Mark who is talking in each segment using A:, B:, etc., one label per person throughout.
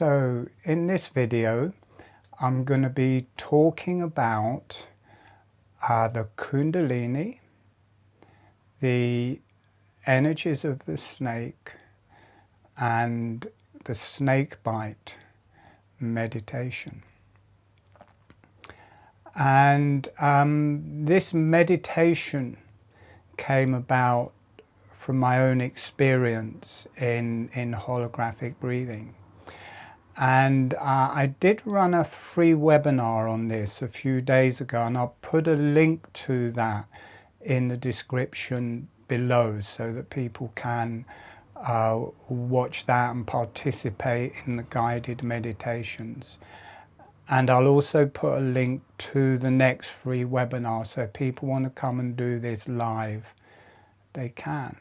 A: So in this video I'm going to be talking about the Kundalini, the energies of the snake, and the Snakebite meditation. And this meditation came about from my own experience in holographic breathing. And I did run a free webinar on this a few days ago, and I'll put a link to that in the description below so that people can watch that and participate in the guided meditations. And I'll also put a link to the next free webinar, so if people want to come and do this live, they can.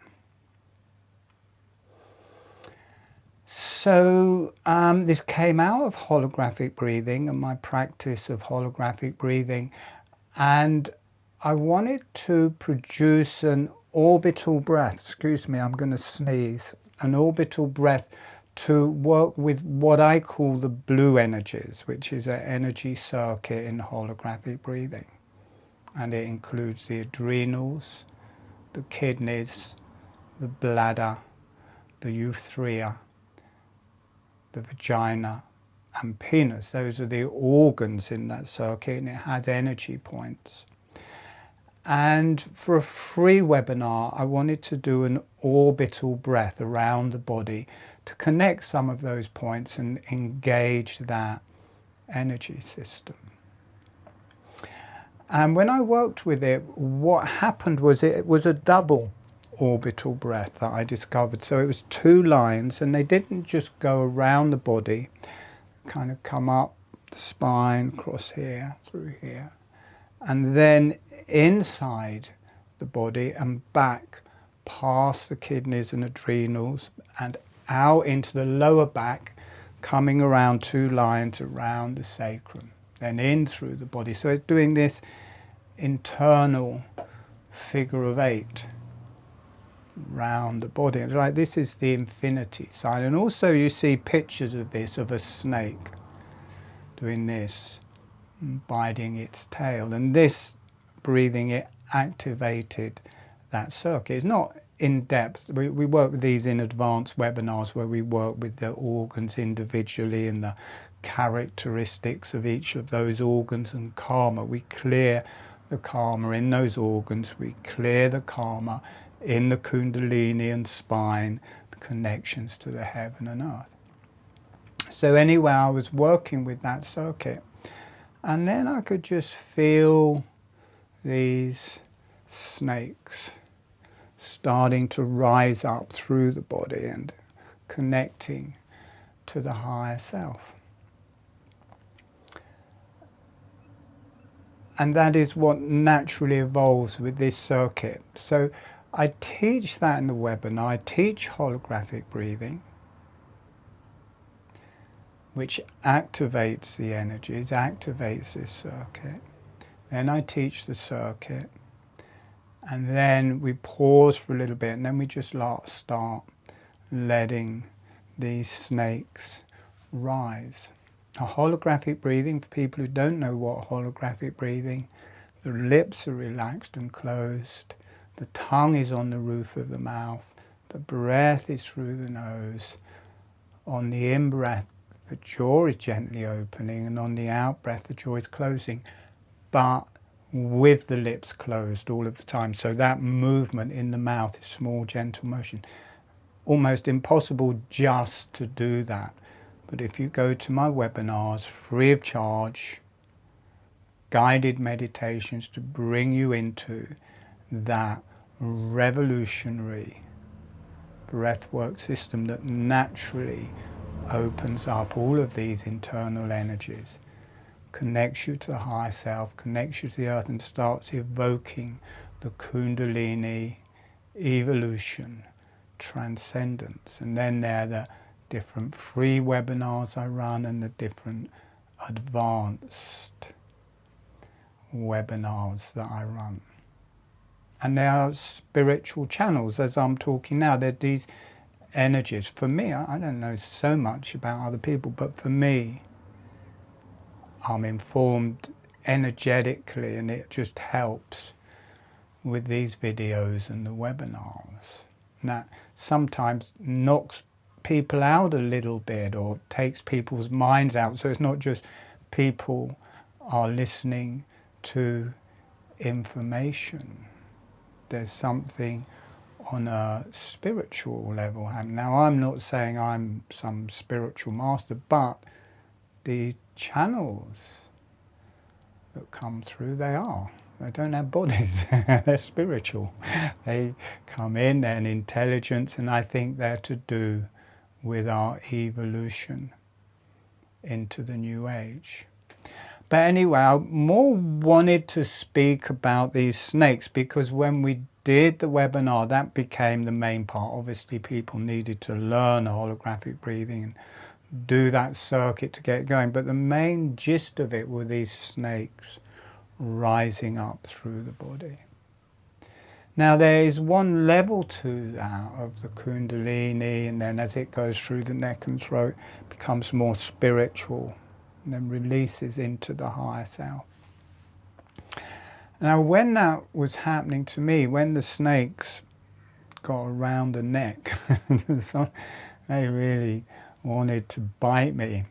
A: So this came out of holographic breathing and my practice of holographic breathing, and I wanted to produce an orbital breath. Excuse me, I'm going to sneeze. An orbital breath to work with what I call the blue energies, which is an energy circuit in holographic breathing. And it includes the adrenals, the kidneys, the bladder, the urethra, the vagina and penis. Those are the organs in that circuit, and it has energy points. And for a free webinar, I wanted to do an orbital breath around the body to connect some of those points and engage that energy system. And when I worked with it, what happened was it was a double orbital breath that I discovered. So it was two lines, and they didn't just go around the body, kind of come up the spine, across here, through here, and then inside the body and back past the kidneys and adrenals and out into the lower back, coming around two lines around the sacrum, then in through the body. So it's doing this internal figure of eight round the body. It's like this is the infinity sign. And also you see pictures of this, of a snake doing this, biting its tail. And this breathing, it activated that circuit. It's not in depth. We work with these in advanced webinars where we work with the organs individually and the characteristics of each of those organs and karma. We clear the karma in those organs. We clear the karma in the Kundalini and spine, the connections to the heaven and earth. So anyway, I was working with that circuit, and then I could just feel these snakes starting to rise up through the body and connecting to the higher self. And that is what naturally evolves with this circuit. So I teach that in the webinar. I teach holographic breathing, which activates the energies, activates this circuit. Then I teach the circuit, and then we pause for a little bit, and then we just start letting these snakes rise. A holographic breathing, for people who don't know what holographic breathing, the lips are relaxed and closed. The tongue is on the roof of the mouth. The breath is through the nose. On the in-breath, the jaw is gently opening, and on the out-breath, the jaw is closing, but with the lips closed all of the time. So that movement in the mouth is small, gentle motion. Almost impossible just to do that. But if you go to my webinars, free of charge, guided meditations to bring you into that revolutionary breathwork system that naturally opens up all of these internal energies, connects you to the higher self, connects you to the earth, and starts evoking the Kundalini, evolution, transcendence. And then there are the different free webinars I run and the different advanced webinars that I run. And there are spiritual channels, as I'm talking now. There are these energies. For me, I don't know so much about other people, but for me, I'm informed energetically, and it just helps with these videos and the webinars. And that sometimes knocks people out a little bit or takes people's minds out. So it's not just people are listening to information. There's something on a spiritual level happening. Now, I'm not saying I'm some spiritual master, but the channels that come through, they don't have bodies. They're spiritual. They come in, they're an intelligence, and I think they're to do with our evolution into the new age. But anyway, I more wanted to speak about these snakes because when we did the webinar, that became the main part. Obviously, people needed to learn holographic breathing and do that circuit to get going. But the main gist of it were these snakes rising up through the body. Now, there is one level to that of the Kundalini, and then as it goes through the neck and throat, it becomes more spiritual, and then releases into the higher self. Now, when that was happening to me, when the snakes got around the neck, they really wanted to bite me.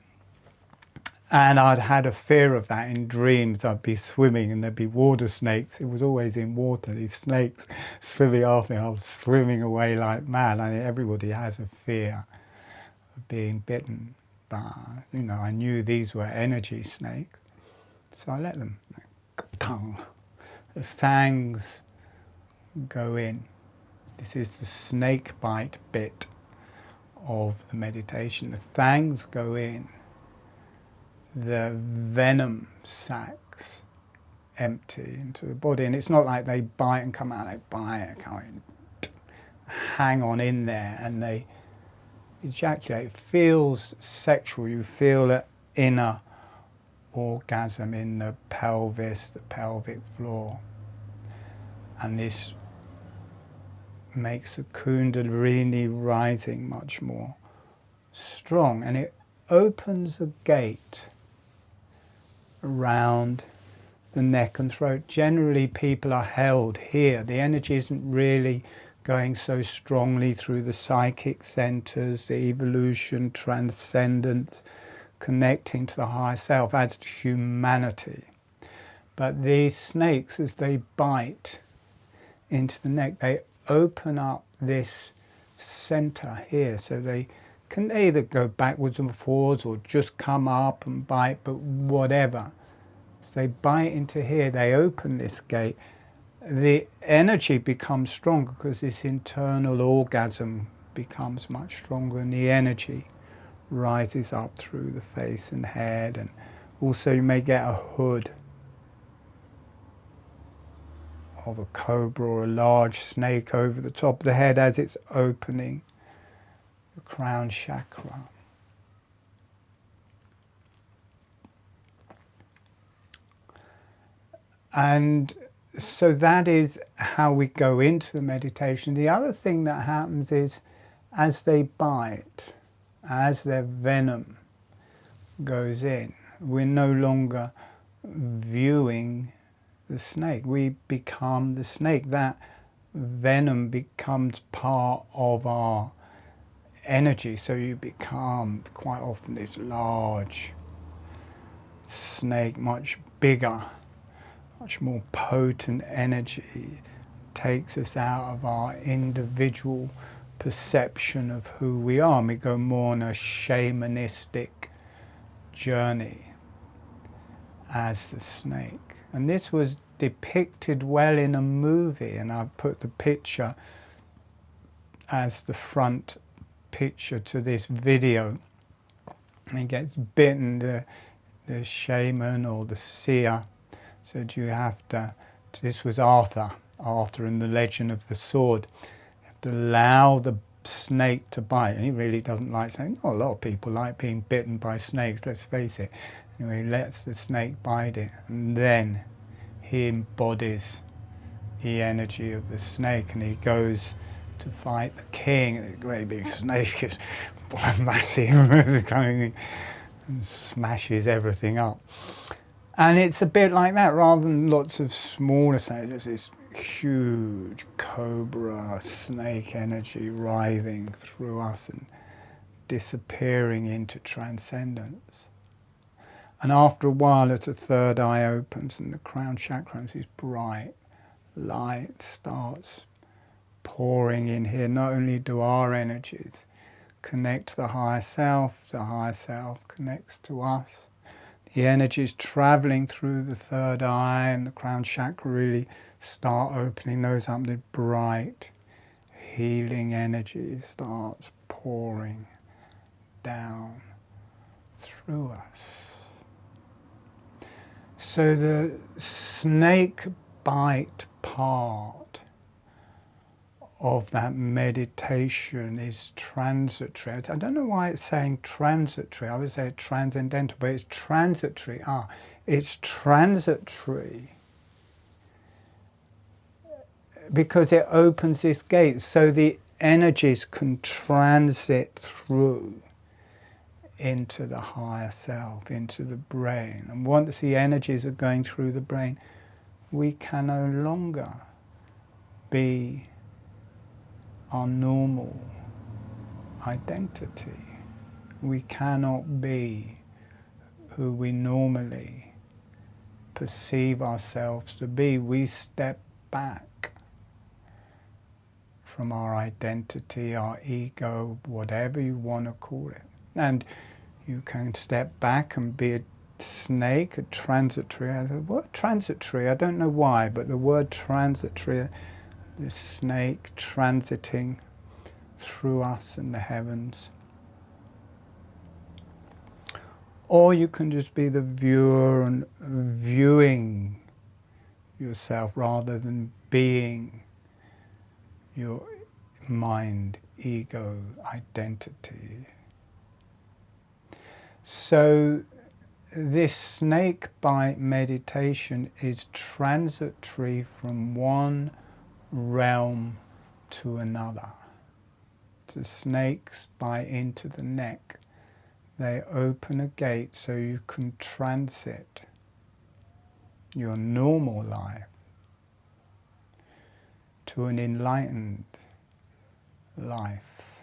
A: And I'd had a fear of that in dreams. I'd be swimming and there'd be water snakes. It was always in water, these snakes swimming after me. I was swimming away like mad. I mean, everybody has a fear of being bitten. But, you know, I knew these were energy snakes. So I let them. The fangs go in. This is the snakebite bit of the meditation. The fangs go in. The venom sacs empty into the body, and it's not like they bite and come out. They bite and come in, hang on in there, and they ejaculate. It feels sexual. You feel an inner orgasm in the pelvis, the pelvic floor, and this makes the Kundalini rising much more strong, and it opens a gate around the neck and throat. Generally, people are held here. The energy isn't really going so strongly through the psychic centers, the evolution, transcendence, connecting to the higher self, adds to humanity. But these snakes, as they bite into the neck, they open up this center here, so they can either go backwards and forwards or just come up and bite, but whatever. As they bite into here, they open this gate. The energy becomes stronger because this internal orgasm becomes much stronger, and the energy rises up through the face and head, and also you may get a hood of a cobra or a large snake over the top of the head as it's opening the crown chakra. And so that is how we go into the meditation. The other thing that happens is as they bite, as their venom goes in, we're no longer viewing the snake. We become the snake. That venom becomes part of our energy, so you become quite often this large snake, much bigger, much more potent energy, takes us out of our individual perception of who we are, and we go more on a shamanistic journey as the snake. And this was depicted well in a movie, and I put the picture as the front picture to this video. And he gets bitten, the shaman or the seer said you have to, this was Arthur and the legend of the sword, you have to allow the snake to bite, and he really doesn't like saying, not a lot of people like being bitten by snakes, let's face it. Anyway, he lets the snake bite it, and then he embodies the energy of the snake, and he goes to fight the king, and a great big snake is massive, coming and smashes everything up. And it's a bit like that, rather than lots of smaller snakes, this huge cobra snake energy writhing through us and disappearing into transcendence. And after a while, as the third eye opens and the crown chakra, this bright light starts pouring in here. Not only do our energies connect to the higher self connects to us. The energies traveling through the third eye and the crown chakra really start opening those up. The bright, healing energy starts pouring down through us. So the snake bite part of that meditation is transitory. I don't know why it's saying transitory. I would say transcendental, but it's transitory. It's transitory because it opens this gate so the energies can transit through into the higher self, into the brain. And once the energies are going through the brain, we can no longer be our normal identity. We cannot be who we normally perceive ourselves to be. We step back from our identity, our ego, whatever you want to call it. And you can step back and be a snake, a transitory. The word transitory, I don't know why, but the word transitory, the snake transiting through us and the heavens. Or you can just be the viewer and viewing yourself rather than being your mind, ego, identity. So this snake bite meditation is transitory from one realm to another. The snakes bite into the neck. They open a gate so you can transit your normal life to an enlightened life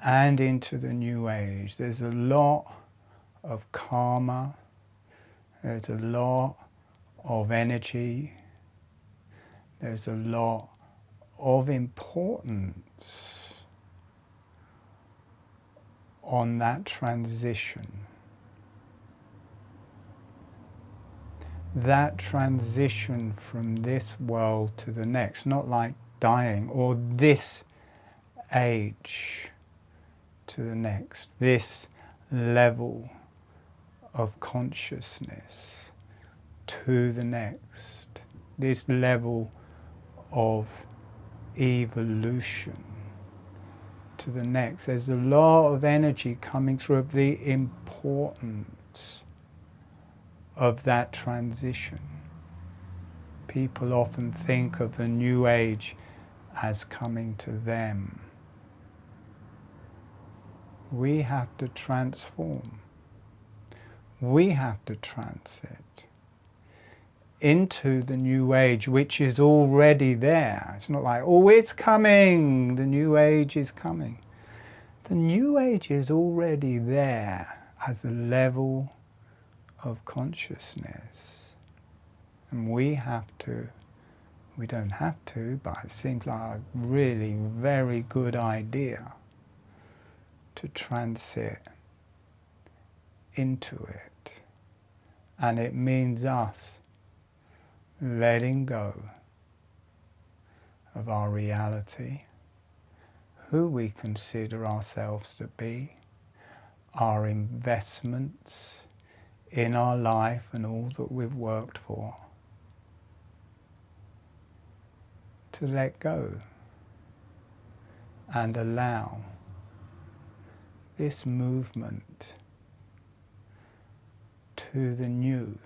A: and into the new age. There's a lot of karma, there's a lot of energy, there's a lot of importance on that transition. That transition from this world to the next, not like dying, or this age to the next, this level of consciousness to the next, this level of evolution to the next. There's a lot of energy coming through of the importance of that transition. People often think of the new age as coming to them. We have to transform. We have to transit into the new age, which is already there. It's not like, oh, it's coming, the new age is coming. The new age is already there as a level of consciousness. And we don't have to, but it seems like a really very good idea to transit into it. And it means us letting go of our reality, who we consider ourselves to be, our investments in our life and all that we've worked for, to let go and allow this movement to the new.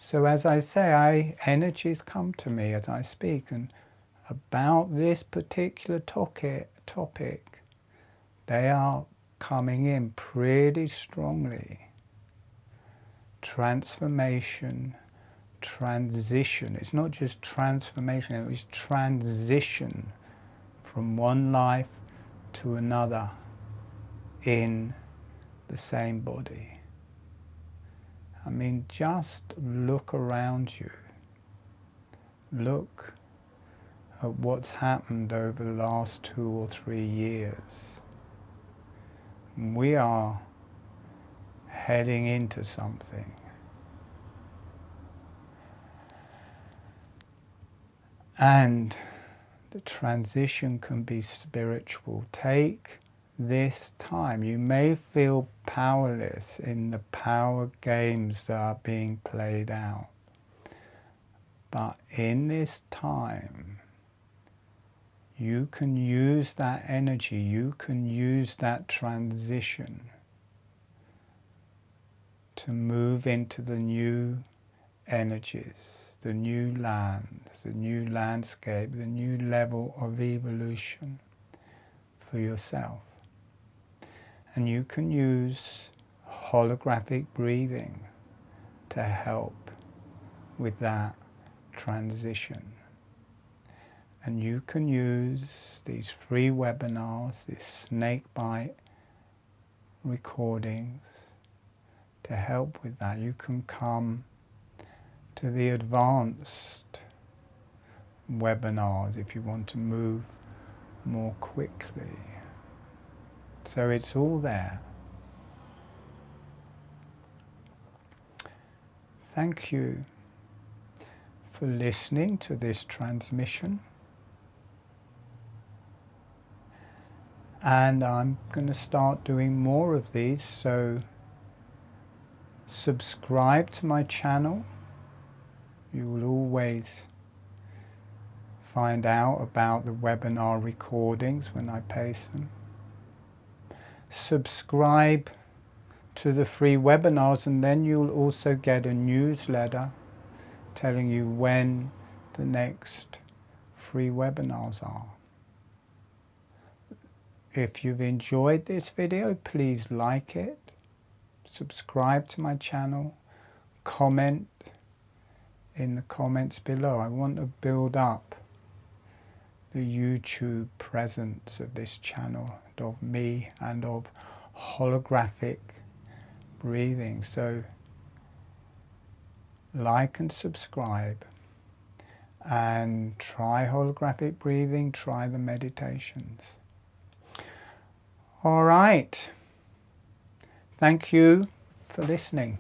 A: So as I say, energies come to me as I speak, and about this particular topic, they are coming in pretty strongly. Transformation, transition. It's not just transformation, it was transition from one life to another in the same body. I mean, just look around you. Look at what's happened over the last 2 or 3 years. We are heading into something. And the transition can be spiritual. Take this time. You may feel powerless in the power games that are being played out. But in this time, you can use that energy, you can use that transition to move into the new energies, the new lands, the new landscape, the new level of evolution for yourself. And you can use holographic breathing to help with that transition. And you can use these free webinars, these Snakebite recordings to help with that. You can come to the advanced webinars if you want to move more quickly. So it's all there. Thank you for listening to this transmission. And I'm going to start doing more of these, so subscribe to my channel. You will always find out about the webinar recordings when I paste them. Subscribe to the free webinars, and then you'll also get a newsletter telling you when the next free webinars are. If you've enjoyed this video, please like it, subscribe to my channel, comment in the comments below. I want to build up the YouTube presence of this channel, and of me, and of holographic breathing. So like and subscribe, and try holographic breathing, try the meditations. All right. Thank you for listening.